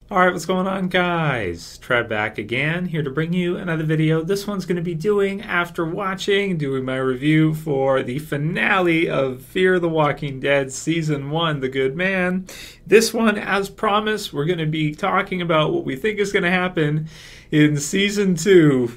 Alright, what's going on, guys? Trev back again, here to bring you another video. This one's going to be doing my review for the finale of Fear the Walking Dead Season 1, The Good Man. This one, as promised, we're going to be talking about what we think is going to happen in Season 2.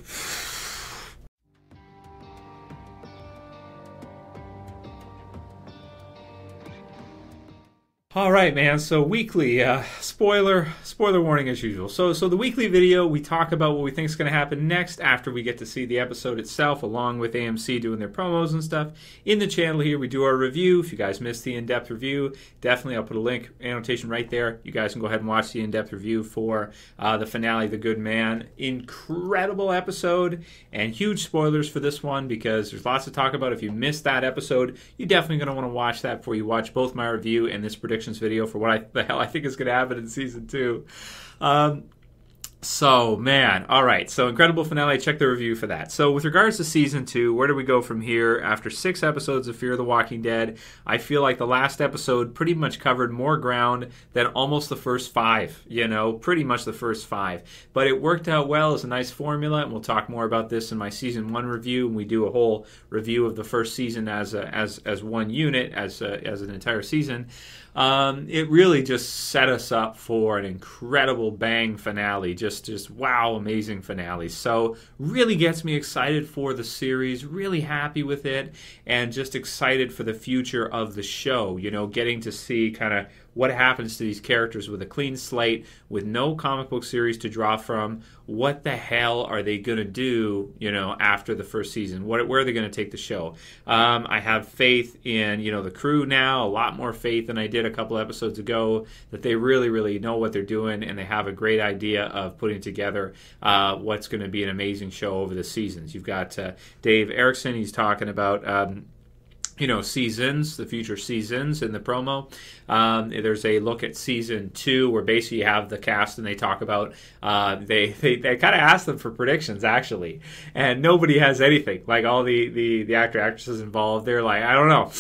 All right, man. So weekly, spoiler warning as usual. So the weekly video, we talk about what we think is going to happen next after we get to see the episode itself, along with AMC doing their promos and stuff. In the channel here, we do our review. If you guys missed the in-depth review, definitely I'll put a link annotation right there. You guys can go ahead and watch the in-depth review for the finale, The Good Man. Incredible episode, and huge spoilers for this one because there's lots to talk about. If you missed that episode, you're definitely going to want to watch that before you watch both my review and this prediction video for what the hell I think is going to happen in Season 2. So, man, all right. So, incredible finale. Check the review for that. So, with regards to Season 2, where do we go from here? After 6 episodes of Fear the Walking Dead, I feel like the last episode pretty much covered more ground than almost the first 5, pretty much the first 5. But it worked out well as a nice formula, and we'll talk more about this in my Season 1 review, and we do a whole review of the first season as one unit, as an entire season. It really just set us up for an incredible bang finale. Just wow, amazing finale. So really gets me excited for the series, really happy with it, and just excited for the future of the show. Getting to see kind of what happens to these characters with a clean slate, with no comic book series to draw from. What the hell are they going to do, after the first season? Where are they going to take the show? I have faith in, the crew now, a lot more faith than I did a couple episodes ago, that they really, really know what they're doing, and they have a great idea of putting together what's going to be an amazing show over the seasons. You've got Dave Erickson, he's talking about seasons, the future seasons in the promo. There's a look at Season 2 where basically you have the cast and they talk about, they kind of ask them for predictions, actually. And nobody has anything. Like all the actor, actresses involved, they're like, I don't know.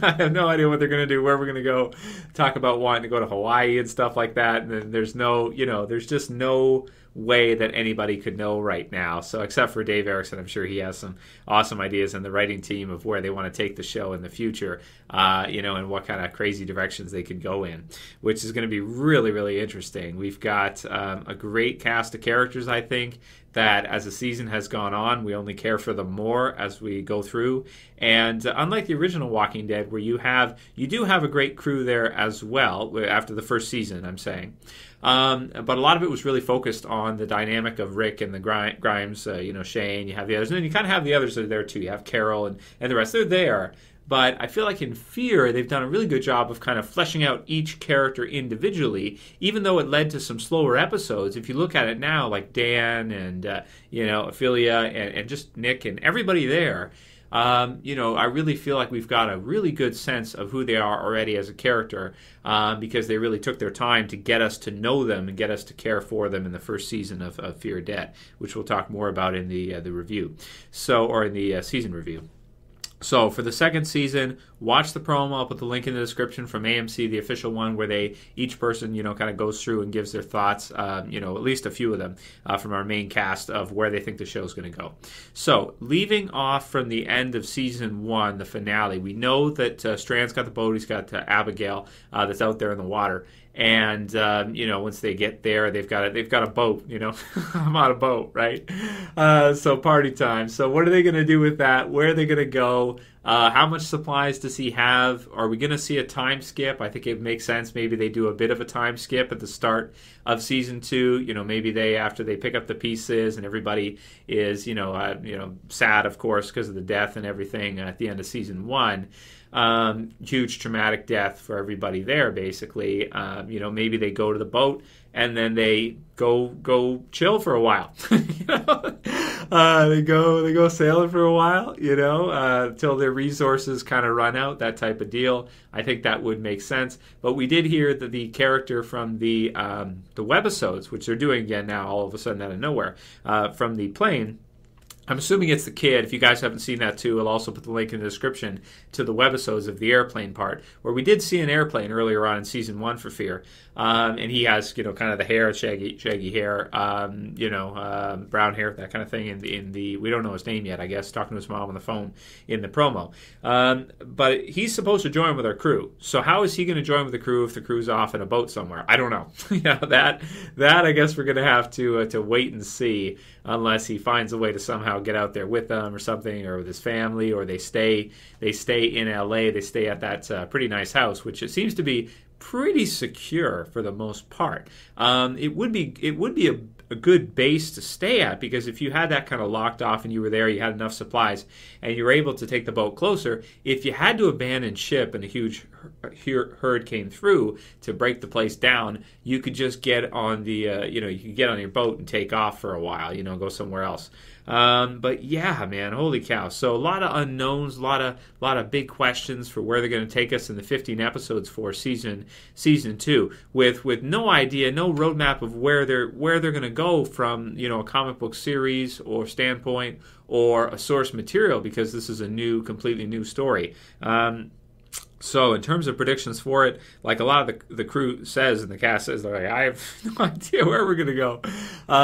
I have no idea what they're going to do, where we're going to go. Talk about wanting to go to Hawaii and stuff like that. And then there's there's just no way that anybody could know right now. So except for Dave Erickson, I'm sure he has some awesome ideas in the writing team of where they want to take the show in the future, and what kind of crazy directions they could go in, which is going to be really, really interesting. We've got a great cast of characters, I think, that as the season has gone on, we only care for them more as we go through. And unlike the original Walking Dead, where you do have a great crew there as well, after the first season, I'm saying. But a lot of it was really focused on the dynamic of Rick and the Grimes, Shane, you have the others. And then you kind of have the others that are there too. You have Carol and the rest. They're there. But I feel like in Fear, they've done a really good job of kind of fleshing out each character individually, even though it led to some slower episodes. If you look at it now, like Dan and, Ophelia and just Nick and everybody there, I really feel like we've got a really good sense of who they are already as a character, because they really took their time to get us to know them and get us to care for them in the first season of Fear Dead, which we'll talk more about in the review, or in the season review. So for the second season, watch the promo. I'll put the link in the description from AMC, the official one, where each person, kind of goes through and gives their thoughts, at least a few of them from our main cast of where they think the show is going to go. So leaving off from the end of Season 1, the finale, we know that Strand's got the boat. He's got Abigail that's out there in the water. And once they get there, they've got a boat. I'm on a boat, right? So party time. So what are they going to do with that? Where are they going to go? How much supplies does he have? Are we going to see a time skip? I think it makes sense. Maybe they do a bit of a time skip at the start of Season 2. Maybe after they pick up the pieces and everybody is sad, of course, because of the death and everything at the end of Season 1. Huge traumatic death for everybody there, basically. Maybe they go to the boat and then they go chill for a while. They go sailing for a while, till their resources kind of run out, that type of deal. I think that would make sense. But we did hear that the character from the Webisodes, which they're doing again now all of a sudden out of nowhere, from the plane, I'm assuming it's the kid. If you guys haven't seen that too, I'll also put the link in the description to the webisodes of the airplane part, where we did see an airplane earlier on in season 1 for Fear, and he has kind of the hair, shaggy hair, brown hair, that kind of thing. In the we don't know his name yet, I guess. Talking to his mom on the phone in the promo, but he's supposed to join with our crew. So how is he going to join with the crew if the crew's off in a boat somewhere? I don't know. That I guess we're going to have to wait and see, unless he finds a way to somehow get out there with them or something, or with his family, or they stay in LA. They stay at that pretty nice house, which it seems to be pretty secure for the most part. It would be a good base to stay at, because if you had that kind of locked off and you were there, you had enough supplies, and you were able to take the boat closer, if you had to abandon ship and a huge herd came through to break the place down, you could just get on the you could get on your boat and take off for a while, go somewhere else. But yeah, man, holy cow. So a lot of unknowns, a lot of big questions for where they're going to take us in the 15 episodes for season 2, with no idea, no roadmap of where they're going to go from, a comic book series or standpoint or a source material, because this is a completely new story. So in terms of predictions for it, like a lot of the crew says and the cast says, they're like, I have no idea where we're going to go.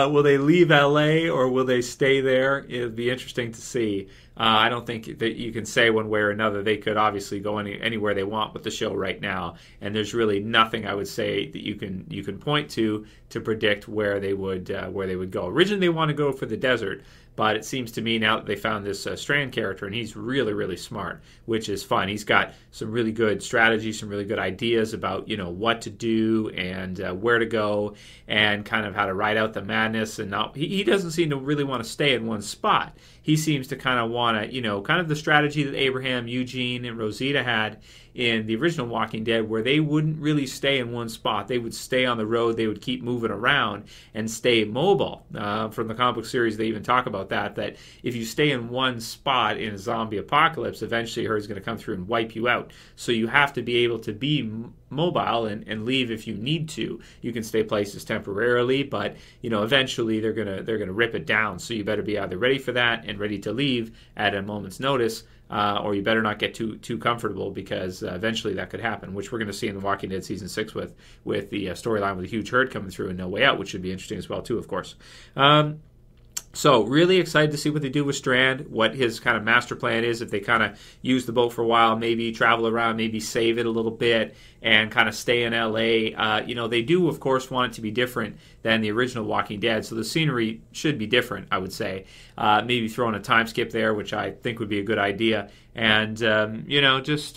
Will they leave LA or will they stay there? It'll be interesting to see. I don't think that you can say one way or another. They could obviously go anywhere they want with the show right now, and there's really nothing I would say that you can point to predict where they would go. Originally, they want to go for the desert, but it seems to me now that they found this Strand character, and he's really, really smart, which is fun. He's got some really good strategy, some really good ideas about what to do and where to go, and kind of how to ride out the madness. And he doesn't seem to really want to stay in one spot. He seems to kind of want to, kind of the strategy that Abraham, Eugene, and Rosita had in the original Walking Dead, where they wouldn't really stay in one spot. They would stay on the road. They would keep moving around and stay mobile. From the comic book series, they even talk about that if you stay in one spot in a zombie apocalypse, eventually a herd's going to come through and wipe you out. So you have to be able to be mobile and leave if you need to. You can stay places temporarily, but eventually they're gonna rip it down. So you better be either ready for that and ready to leave at a moment's notice, or you better not get too comfortable, because eventually that could happen, which we're going to see in The Walking Dead season 6 with the storyline with a huge herd coming through and no way out, which should be interesting as well too, of course. So really excited to see what they do with Strand, what his kind of master plan is, if they kind of use the boat for a while, maybe travel around, maybe save it a little bit, and kind of stay in LA. They do, of course, want it to be different than the original Walking Dead, so the scenery should be different, I would say. Maybe throw in a time skip there, which I think would be a good idea. And, just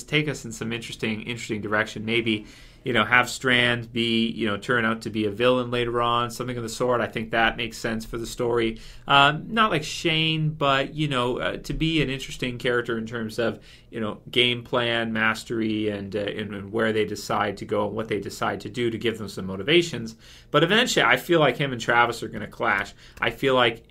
take us in some interesting direction. Maybe have Strand be, turn out to be a villain later on, something of the sort. I think that makes sense for the story. Not like Shane, but, to be an interesting character in terms of, game plan, mastery, and where they decide to go and what they decide to do to give them some motivations. But eventually, I feel like him and Travis are going to clash. I feel like,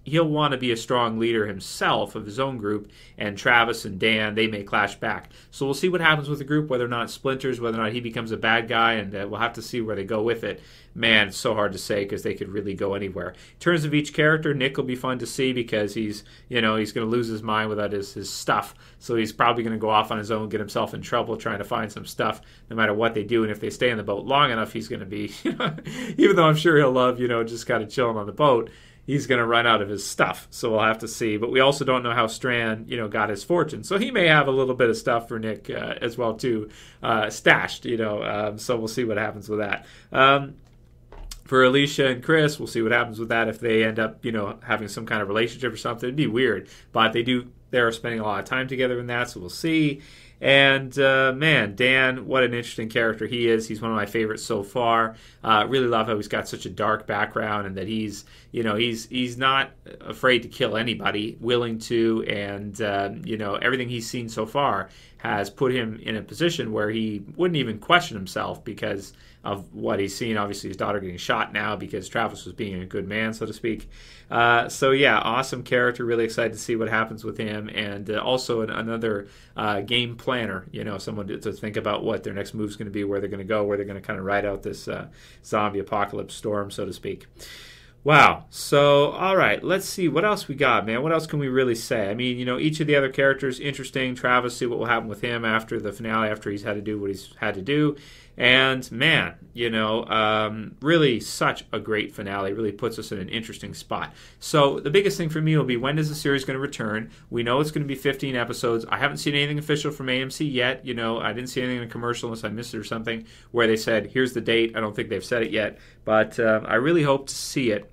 he'll want to be a strong leader himself of his own group, and Travis and Dan, they may clash back. So we'll see what happens with the group, whether or not it splinters, whether or not he becomes a bad guy, and we'll have to see where they go with it. Man, it's so hard to say, because they could really go anywhere. In terms of each character, Nick will be fun to see, because he's going to lose his mind without his stuff. So he's probably going to go off on his own, get himself in trouble trying to find some stuff, no matter what they do. And if they stay in the boat long enough, he's going to be, even though I'm sure he'll love, just kind of chilling on the boat, he's going to run out of his stuff. So we'll have to see. But we also don't know how Strand, got his fortune. So he may have a little bit of stuff for Nick as well, too, stashed, so we'll see what happens with that. For Alicia and Chris, we'll see what happens with that. If they end up, having some kind of relationship or something, it'd be weird. But they're spending a lot of time together in that, so we'll see. And, Dan, what an interesting character he is. He's one of my favorites so far. Really love how he's got such a dark background, and that he's not afraid to kill anybody, willing to, and, everything he's seen so far has put him in a position where he wouldn't even question himself because of what he's seen. Obviously, his daughter getting shot now because Travis was being a good man, so to speak. Awesome character. Really excited to see what happens with him. And also another game planner, someone to think about what their next move is going to be, where they're going to go, where they're going to kind of ride out this zombie apocalypse storm, so to speak. Wow. So, all right, let's see what else we got, man. What else can we really say? I mean, each of the other characters interesting. Travis, see what will happen with him after the finale, after he's had to do what he's had to do. And man, really such a great finale. Really puts us in an interesting spot. So the biggest thing for me will be, when is the series going to return? We know it's going to be 15 episodes. I haven't seen anything official from AMC yet. I didn't see anything in a commercial unless I missed it or something where they said, here's the date. I don't think they've said it yet. But I really hope to see it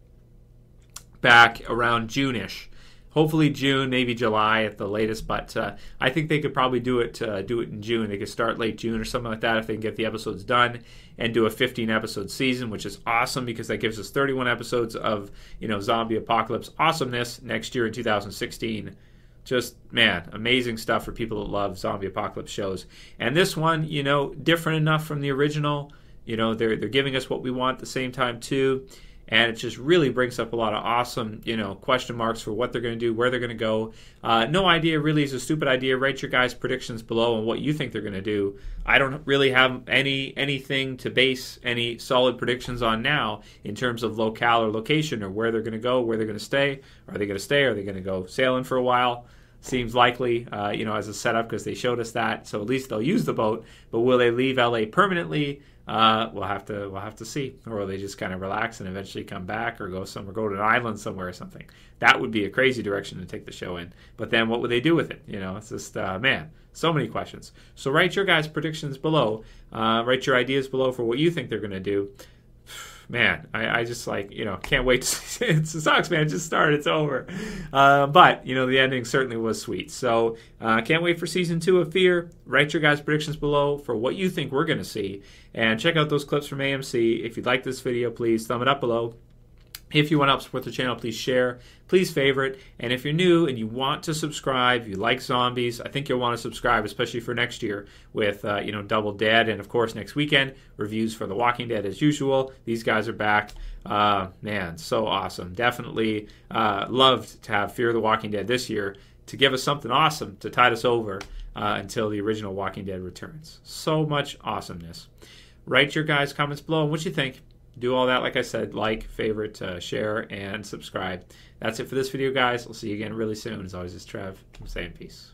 back around June-ish. Hopefully June, maybe July at the latest, but I think they could probably do it in June. They could start late June or something like that if they can get the episodes done and do a 15-episode season, which is awesome because that gives us 31 episodes of zombie apocalypse awesomeness next year in 2016. Just, man, amazing stuff for people that love zombie apocalypse shows. And this one, different enough from the original. They're giving us what we want at the same time too. And it just really brings up a lot of awesome, question marks for what they're going to do, where they're going to go. No idea really is a stupid idea. Write your guys' predictions below on what you think they're going to do. I don't really have anything to base any solid predictions on now in terms of locale or location or where they're going to go, where they're going to stay. Are they going to stay? Are they going to go sailing for a while? Seems likely, as a setup because they showed us that. So at least they'll use the boat. But will they leave LA permanently? We'll have to see. Or will they just kind of relax and eventually come back, or go to an island somewhere or something? That would be a crazy direction to take the show in. But then what would they do with it? It's just man, so many questions. So write your guys' predictions below. Write your ideas below for what you think they're going to do. Man, I just can't wait to see it. It sucks, man. It just started. It's over. But, the ending certainly was sweet. So, can't wait for season 2 of Fear. Write your guys' predictions below for what you think we're going to see. And check out those clips from AMC. If you like this video, please thumb it up below. If you want to help support the channel, please share, please favorite, and if you're new and you want to subscribe, you like zombies, I think you'll want to subscribe, especially for next year with, Double Dead, and of course next weekend, reviews for The Walking Dead as usual. These guys are back. Man, so awesome. Definitely loved to have Fear the Walking Dead this year to give us something awesome to tide us over until the original Walking Dead returns. So much awesomeness. Write your guys' comments below on what you think. Do all that, like I said, like, favorite, share, and subscribe. That's it for this video, guys. I'll see you again really soon. As always, it's Trev. I'm saying peace.